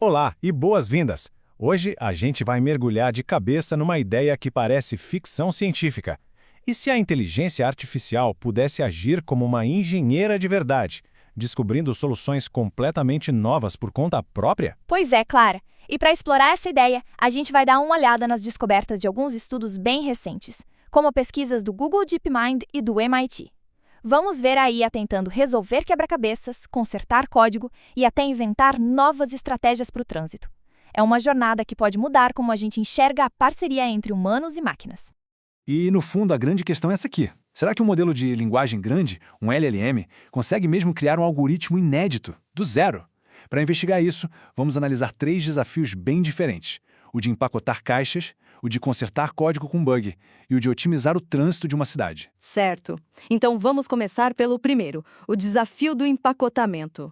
Olá e boas-vindas! Hoje a gente vai mergulhar de cabeça numa ideia que parece ficção científica. E se a inteligência artificial pudesse agir como uma engenheira de verdade, descobrindo soluções completamente novas por conta própria? Pois é, Clara. E para explorar essa ideia, a gente vai dar uma olhada nas descobertas de alguns estudos bem recentes, como pesquisas do Google DeepMind e do MIT. Vamos ver a IA tentando resolver quebra-cabeças, consertar código e até inventar novas estratégias para o trânsito. É uma jornada que pode mudar como a gente enxerga a parceria entre humanos e máquinas. E, no fundo, a grande questão é essa aqui. Será que um modelo de linguagem grande, um LLM, consegue mesmo criar um algoritmo inédito, do zero? Para investigar isso, vamos analisar 3 desafios bem diferentes. O de empacotar caixas, o de consertar código com bug e o de otimizar o trânsito de uma cidade. Certo. Então vamos começar pelo primeiro, o desafio do empacotamento.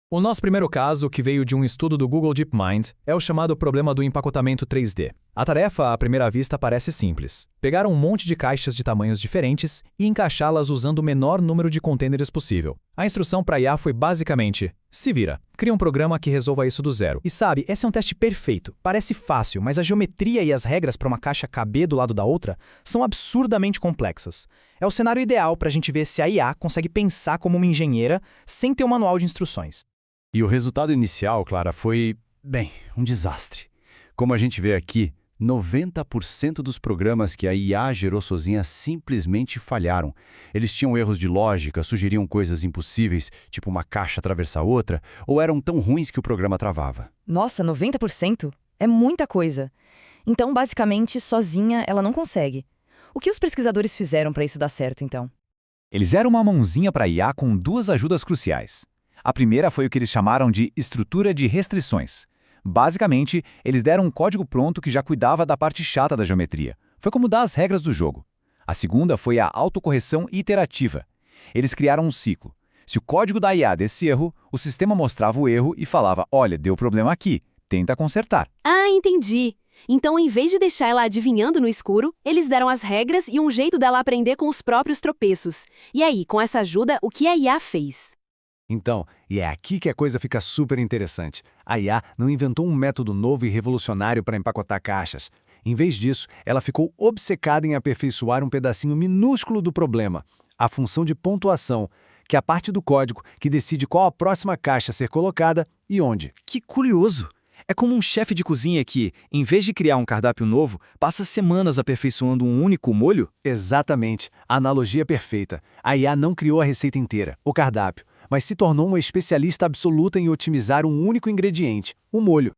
O nosso primeiro caso, que veio de um estudo do Google DeepMind, é o chamado problema do empacotamento 3D. A tarefa, à primeira vista, parece simples. Pegar um monte de caixas de tamanhos diferentes e encaixá-las usando o menor número de contêineres possível. A instrução para a IA foi basicamente: se vira, cria um programa que resolva isso do zero. E sabe, esse é um teste perfeito. Parece fácil, mas a geometria e as regras para uma caixa caber do lado da outra são absurdamente complexas. É o cenário ideal para a gente ver se a IA consegue pensar como uma engenheira sem ter um manual de instruções. E o resultado inicial, Clara, foi, bem, um desastre. Como a gente vê aqui, 90% dos programas que a IA gerou sozinha simplesmente falharam. Eles tinham erros de lógica, sugeriam coisas impossíveis, tipo uma caixa atravessar outra, ou eram tão ruins que o programa travava. Nossa, 90%? É muita coisa. Então, basicamente, sozinha ela não consegue. O que os pesquisadores fizeram para isso dar certo, então? Eles deram uma mãozinha para a IA com 2 ajudas cruciais. A primeira foi o que eles chamaram de estrutura de restrições. Basicamente, eles deram um código pronto que já cuidava da parte chata da geometria. Foi como dar as regras do jogo. A segunda foi a autocorreção iterativa. Eles criaram um ciclo. Se o código da IA desse erro, o sistema mostrava o erro e falava: olha, deu problema aqui, tenta consertar. Ah, entendi. Então, em vez de deixar ela adivinhando no escuro, eles deram as regras e um jeito dela aprender com os próprios tropeços. E aí, com essa ajuda, o que a IA fez? Então, e é aqui que a coisa fica super interessante. A IA não inventou um método novo e revolucionário para empacotar caixas. Em vez disso, ela ficou obcecada em aperfeiçoar um pedacinho minúsculo do problema, a função de pontuação, que é a parte do código que decide qual a próxima caixa a ser colocada e onde. Que curioso! É como um chefe de cozinha que, em vez de criar um cardápio novo, passa semanas aperfeiçoando um único molho? Exatamente. A analogia é perfeita. A IA não criou a receita inteira, o cardápio, mas se tornou uma especialista absoluta em otimizar um único ingrediente, o molho.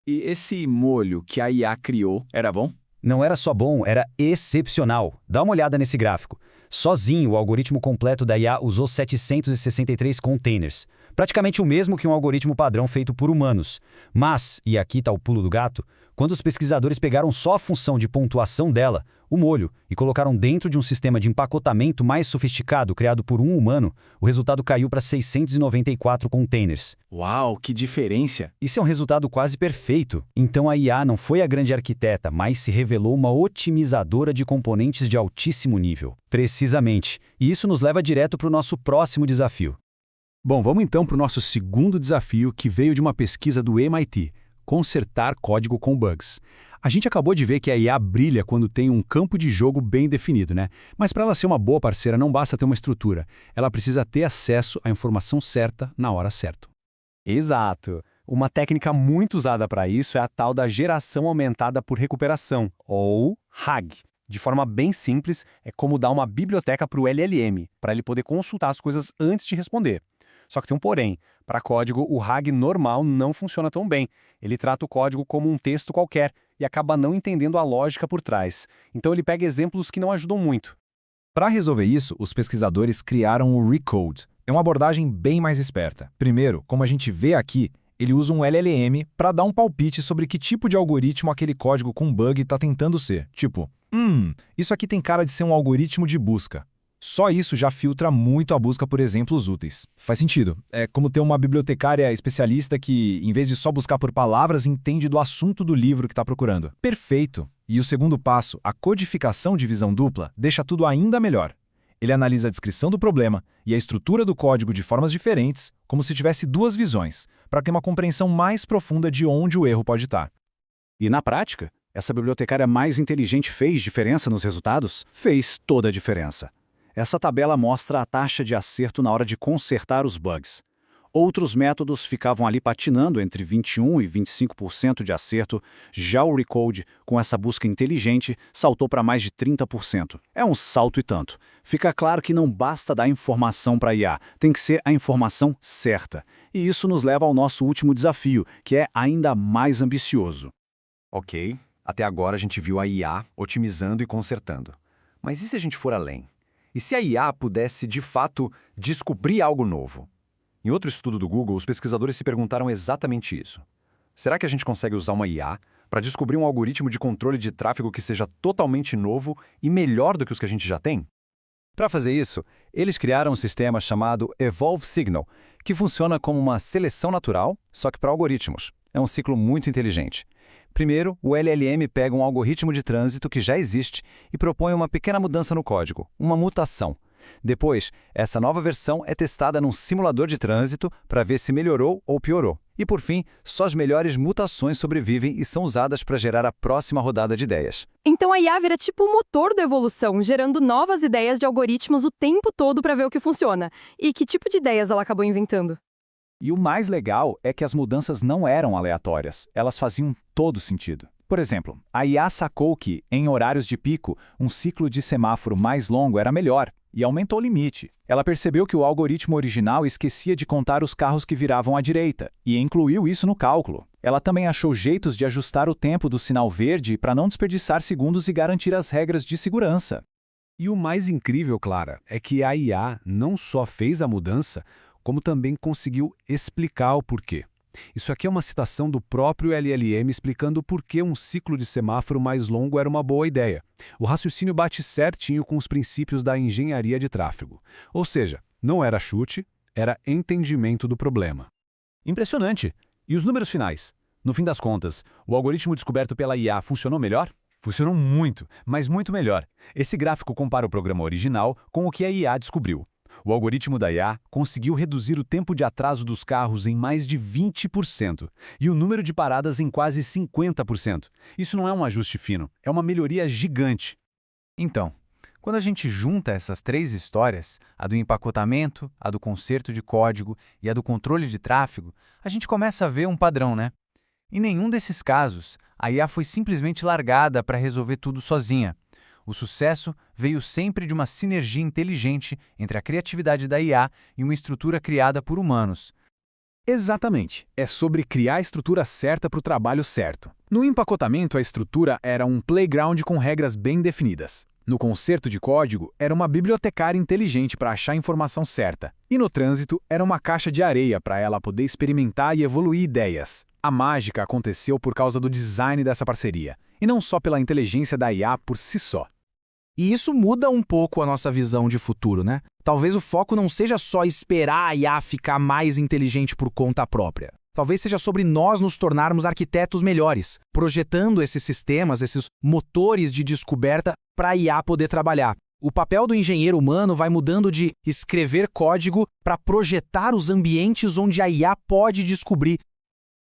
E esse molho que a IA criou era bom? Não era só bom, era excepcional. Dá uma olhada nesse gráfico. Sozinho, o algoritmo completo da IA usou 763 containers. Praticamente o mesmo que um algoritmo padrão feito por humanos. Mas, e aqui está o pulo do gato, quando os pesquisadores pegaram só a função de pontuação dela, o molho, e colocaram dentro de um sistema de empacotamento mais sofisticado criado por um humano, o resultado caiu para 694 containers. Uau, que diferença! Isso é um resultado quase perfeito. Então a IA não foi a grande arquiteta, mas se revelou uma otimizadora de componentes de altíssimo nível. Precisamente. E isso nos leva direto para o nosso próximo desafio. Bom, vamos então para o nosso segundo desafio, que veio de uma pesquisa do MIT: consertar código com bugs. A gente acabou de ver que a IA brilha quando tem um campo de jogo bem definido, né? Mas para ela ser uma boa parceira não basta ter uma estrutura. Ela precisa ter acesso à informação certa na hora certa. Exato. Uma técnica muito usada para isso é a tal da geração aumentada por recuperação, ou RAG. De forma bem simples, é como dar uma biblioteca para o LLM, para ele poder consultar as coisas antes de responder. Só que tem um porém. Para código, o RAG normal não funciona tão bem. Ele trata o código como um texto qualquer e acaba não entendendo a lógica por trás. Então ele pega exemplos que não ajudam muito. Para resolver isso, os pesquisadores criaram o Recode. É uma abordagem bem mais esperta. Primeiro, como a gente vê aqui, ele usa um LLM para dar um palpite sobre que tipo de algoritmo aquele código com bug está tentando ser. Tipo, isso aqui tem cara de ser um algoritmo de busca. Só isso já filtra muito a busca por exemplos úteis. Faz sentido. É como ter uma bibliotecária especialista que, em vez de só buscar por palavras, entende do assunto do livro que está procurando. Perfeito! E o segundo passo, a codificação de visão dupla, deixa tudo ainda melhor. Ele analisa a descrição do problema e a estrutura do código de formas diferentes, como se tivesse duas visões, para ter uma compreensão mais profunda de onde o erro pode estar. E na prática, essa bibliotecária mais inteligente fez diferença nos resultados? Fez toda a diferença. Essa tabela mostra a taxa de acerto na hora de consertar os bugs. Outros métodos ficavam ali patinando entre 21% e 25% de acerto, já o Recode, com essa busca inteligente, saltou para mais de 30%. É um salto e tanto. Fica claro que não basta dar informação para a IA, tem que ser a informação certa. E isso nos leva ao nosso último desafio, que é ainda mais ambicioso. Ok, até agora a gente viu a IA otimizando e consertando. Mas e se a gente for além? E se a IA pudesse, de fato, descobrir algo novo? Em outro estudo do Google, os pesquisadores se perguntaram exatamente isso. Será que a gente consegue usar uma IA para descobrir um algoritmo de controle de tráfego que seja totalmente novo e melhor do que os que a gente já tem? Para fazer isso, eles criaram um sistema chamado Evolve Signal, que funciona como uma seleção natural, só que para algoritmos. É um ciclo muito inteligente. Primeiro, o LLM pega um algoritmo de trânsito que já existe e propõe uma pequena mudança no código, uma mutação. Depois, essa nova versão é testada num simulador de trânsito para ver se melhorou ou piorou. E por fim, só as melhores mutações sobrevivem e são usadas para gerar a próxima rodada de ideias. Então a IA vira tipo o motor da evolução, gerando novas ideias de algoritmos o tempo todo para ver o que funciona. E que tipo de ideias ela acabou inventando? E o mais legal é que as mudanças não eram aleatórias, elas faziam todo sentido. Por exemplo, a IA sacou que, em horários de pico, um ciclo de semáforo mais longo era melhor, e aumentou o limite. Ela percebeu que o algoritmo original esquecia de contar os carros que viravam à direita, e incluiu isso no cálculo. Ela também achou jeitos de ajustar o tempo do sinal verde para não desperdiçar segundos e garantir as regras de segurança. E o mais incrível, Clara, é que a IA não só fez a mudança, como também conseguiu explicar o porquê. Isso aqui é uma citação do próprio LLM explicando por que um ciclo de semáforo mais longo era uma boa ideia. O raciocínio bate certinho com os princípios da engenharia de tráfego. Ou seja, não era chute, era entendimento do problema. Impressionante! E os números finais? No fim das contas, o algoritmo descoberto pela IA funcionou melhor? Funcionou muito, mas muito melhor. Esse gráfico compara o programa original com o que a IA descobriu. O algoritmo da IA conseguiu reduzir o tempo de atraso dos carros em mais de 20% e o número de paradas em quase 50%. Isso não é um ajuste fino, é uma melhoria gigante. Então, quando a gente junta essas três histórias, a do empacotamento, a do conserto de código e a do controle de tráfego, a gente começa a ver um padrão, né? Em nenhum desses casos, a IA foi simplesmente largada para resolver tudo sozinha. O sucesso veio sempre de uma sinergia inteligente entre a criatividade da IA e uma estrutura criada por humanos. Exatamente. É sobre criar a estrutura certa para o trabalho certo. No empacotamento, a estrutura era um playground com regras bem definidas. No conserto de código, era uma bibliotecária inteligente para achar a informação certa. E no trânsito, era uma caixa de areia para ela poder experimentar e evoluir ideias. A mágica aconteceu por causa do design dessa parceria, e não só pela inteligência da IA por si só. E isso muda um pouco a nossa visão de futuro, né? Talvez o foco não seja só esperar a IA ficar mais inteligente por conta própria. Talvez seja sobre nós nos tornarmos arquitetos melhores, projetando esses sistemas, esses motores de descoberta para a IA poder trabalhar. O papel do engenheiro humano vai mudando de escrever código para projetar os ambientes onde a IA pode descobrir.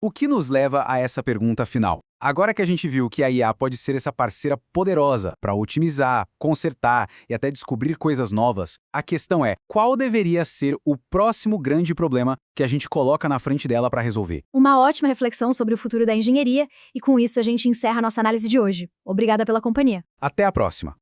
O que nos leva a essa pergunta final? Agora que a gente viu que a IA pode ser essa parceira poderosa para otimizar, consertar e até descobrir coisas novas, a questão é, qual deveria ser o próximo grande problema que a gente coloca na frente dela para resolver? Uma ótima reflexão sobre o futuro da engenharia, e com isso a gente encerra a nossa análise de hoje. Obrigada pela companhia. Até a próxima!